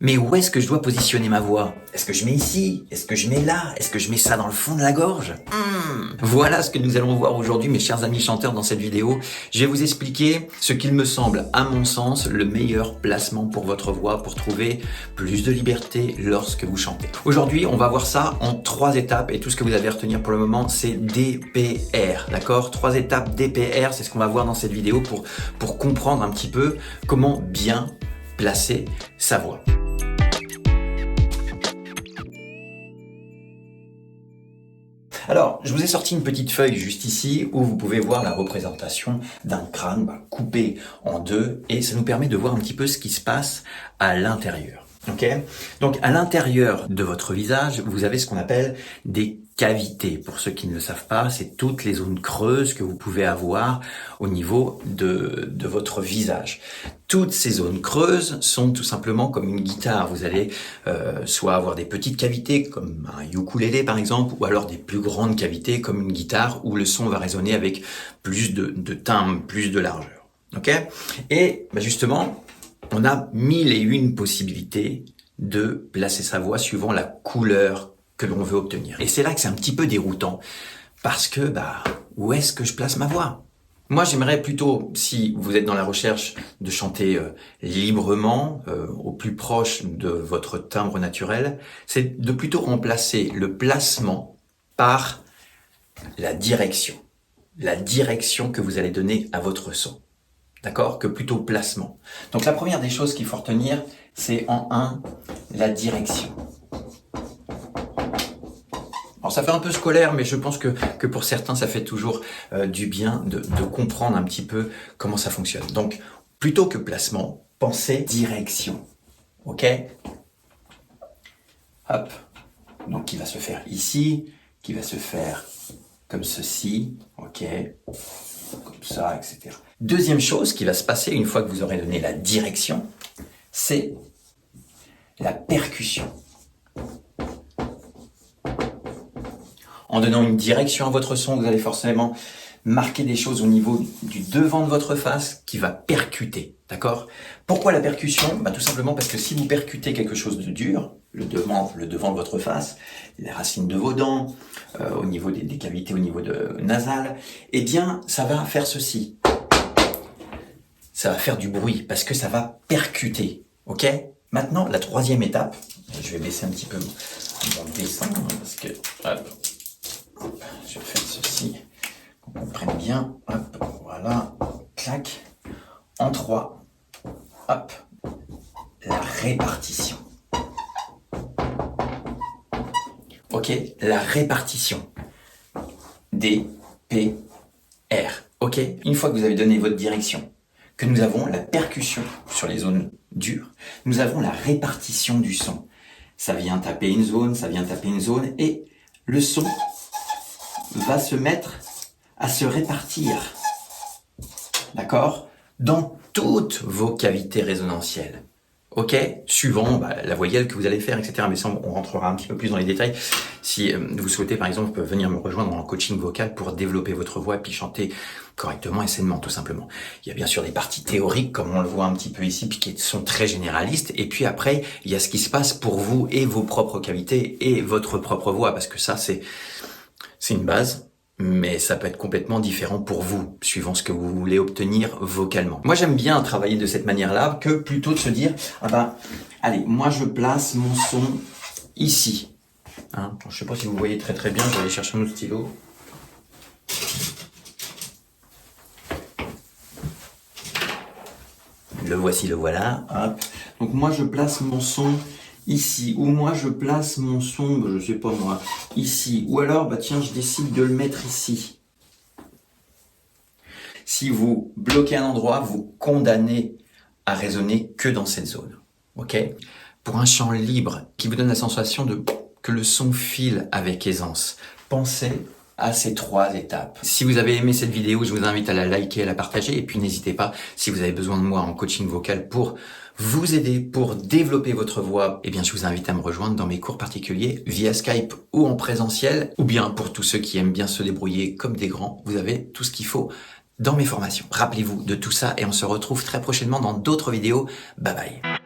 Mais où est-ce que je dois positionner ma voix? Est-ce que je mets ici? Est-ce que je mets là? Est-ce que je mets ça dans le fond de la gorge? Voilà ce que nous allons voir aujourd'hui, mes chers amis chanteurs, dans cette vidéo. Je vais vous expliquer ce qu'il me semble, à mon sens, le meilleur placement pour votre voix, pour trouver plus de liberté lorsque vous chantez. Aujourd'hui, on va voir ça en 3 étapes, et tout ce que vous avez à retenir pour le moment, c'est DPR, d'accord? 3 étapes DPR, c'est ce qu'on va voir dans cette vidéo pour comprendre un petit peu comment bien placer sa voix. Alors, je vous ai sorti une petite feuille juste ici où vous pouvez voir la représentation d'un crâne coupé en deux, et ça nous permet de voir un petit peu ce qui se passe à l'intérieur. Ok? Donc, à l'intérieur de votre visage, vous avez ce qu'on appelle des cavités. Pour ceux qui ne le savent pas, c'est toutes les zones creuses que vous pouvez avoir au niveau de votre visage. Toutes ces zones creuses sont tout simplement comme une guitare. Vous allez soit avoir des petites cavités comme un ukulélé par exemple, ou alors des plus grandes cavités comme une guitare où le son va résonner avec plus de timbre, plus de largeur. Ok? Et justement, on a 1001 possibilités de placer sa voix suivant la couleur que l'on veut obtenir. Et c'est là que c'est un petit peu déroutant, parce que où est-ce que je place ma voix? Moi, j'aimerais plutôt, si vous êtes dans la recherche de chanter librement, au plus proche de votre timbre naturel, c'est de plutôt remplacer le placement par la direction que vous allez donner à votre son. D'accord? Que plutôt placement. Donc la première des choses qu'il faut retenir, c'est en 1, la direction. Alors ça fait un peu scolaire, mais je pense que pour certains, ça fait toujours du bien de comprendre un petit peu comment ça fonctionne. Donc, plutôt que placement, pensez direction. Ok? Hop. Donc, qui va se faire ici, qui va se faire comme ceci, ok? Comme ça, etc. Deuxième chose qui va se passer une fois que vous aurez donné la direction, c'est la percussion. En donnant une direction à votre son, vous allez forcément marquer des choses au niveau du devant de votre face qui va percuter, d'accord? Pourquoi la percussion? Tout simplement parce que si vous percutez quelque chose de dur, le devant de votre face, les racines de vos dents, au niveau des cavités, au niveau nasal, eh bien, ça va faire ceci. Ça va faire du bruit parce que ça va percuter, ok? Maintenant, la troisième étape, je vais baisser un petit peu mon dessin parce que, hop, je vais faire ceci, qu'on comprenne bien, hop, voilà, clac, en 3, hop, la répartition. Ok, la répartition. D, P, R. Ok, une fois que vous avez donné votre direction, que nous avons la percussion sur les zones dures, nous avons la répartition du son. Ça vient taper une zone, ça vient taper une zone, et le son va se mettre à se répartir, d'accord, dans toutes vos cavités résonantielles. Ok, suivant la voyelle que vous allez faire, etc. Mais ça, on rentrera un petit peu plus dans les détails. Si vous souhaitez, par exemple, venir me rejoindre en coaching vocal pour développer votre voix et puis chanter correctement et sainement, tout simplement. Il y a bien sûr des parties théoriques, comme on le voit un petit peu ici, puis qui sont très généralistes. Et puis après, il y a ce qui se passe pour vous et vos propres cavités et votre propre voix, parce que ça, c'est une base. Mais ça peut être complètement différent pour vous, suivant ce que vous voulez obtenir vocalement. Moi, j'aime bien travailler de cette manière-là, que plutôt de se dire, allez, moi je place mon son ici. Hein, je sais pas si vous voyez très très bien, je vais aller chercher un autre stylo. Le voici, le voilà. Hop. Donc moi je place mon son ici, ou moi je place mon son, je sais pas moi, ici, ou alors tiens, je décide de le mettre ici. Si vous bloquez un endroit, vous condamnez à résonner que dans cette zone, ok? Pour un chant libre qui vous donne la sensation que le son file avec aisance, pensez à ces 3 étapes. Si vous avez aimé cette vidéo, je vous invite à la liker, à la partager, et puis n'hésitez pas, si vous avez besoin de moi en coaching vocal pour vous aider, pour développer votre voix, eh bien je vous invite à me rejoindre dans mes cours particuliers via Skype ou en présentiel, ou bien pour tous ceux qui aiment bien se débrouiller comme des grands, vous avez tout ce qu'il faut dans mes formations. Rappelez-vous de tout ça et on se retrouve très prochainement dans d'autres vidéos. Bye bye.